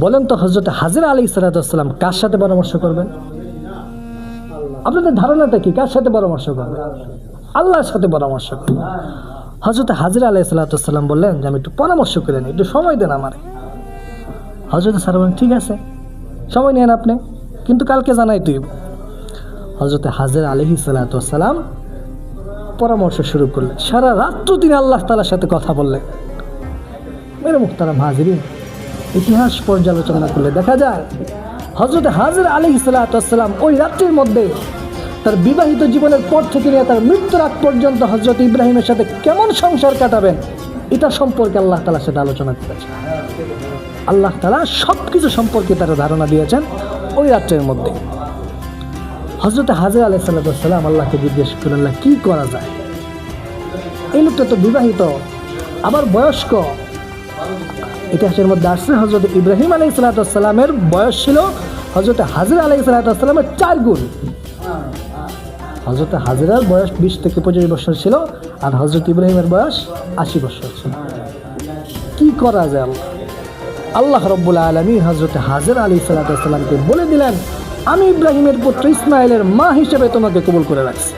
বলেন তো হযরত হাজরা আলাইহিস সালাম কার সাথে পরামর্শ করবেন? আপনাদের ধারণাটা কি? কার সাথে পরামর্শ করবেন? আল্লাহর সাথে পরামর্শ করবেন। হযরত হাজরা আলাইহিস সালাম বললেন যে আমি একটু পরামর্শ করে নিই, একটু সময় দেন আমার। হযরত স্যার বলেন ঠিক আছে, সময় নেন আপনি, কিন্তু কালকে জানাই তুই। হযরত হাজরা আলাইহিস সালাম পরামর্শ শুরু করলেন। সারা রাত্র তিনি আল্লাহ তাআলার সাথে কথা বললেন। মেরে মুহতারাম হাজিরিন, ইতিহাস পর্যালোচনা করলে দেখা যায় হযরত হাজরা আলাইহিস সালাম ওই রাত্রির মধ্যে তার বিবাহিত জীবনের পর থেকে নিয়ে তার মৃত্যুর আগ পর্যন্ত হযরত ইব্রাহিমের সাথে কেমন সংসার কাটাবেন এটা সম্পর্কে আল্লাহ তাআলার সাথে আলোচনা করেছেন। আল্লাহ তাআলা সব কিছু সম্পর্কে তারা ধারণা দিয়েছেন ওই রাত্রের মধ্যে। হযরত হাজরা আলাইহিস সালাম আল্লাহকে জিজ্ঞেস করলেন কি করা যায়? এই লোকটা তো বিবাহিত, আবার বয়স্ক। ইতিহাসের মধ্যে আসছে হযরত ইব্রাহিম আলাইহিস সালামের বয়স ছিল হযরত হাজরা আলাইহিস সালামের 4 গুণ। হযরত হাজরার বয়স 20 থেকে 25 বছর ছিল, আর হযরত ইব্রাহিমের বয়স 80 বছর ছিল। কি করা যায়? আল্লাহ রাব্বুল আলামিন হযরত হাজরা আলাইহিস সালামকে বলে দিলেন, আমি ইব্রাহিমের পুত্র ইসমাঈলের মা হিসেবে তোমাকে কবুল করে রাখছি।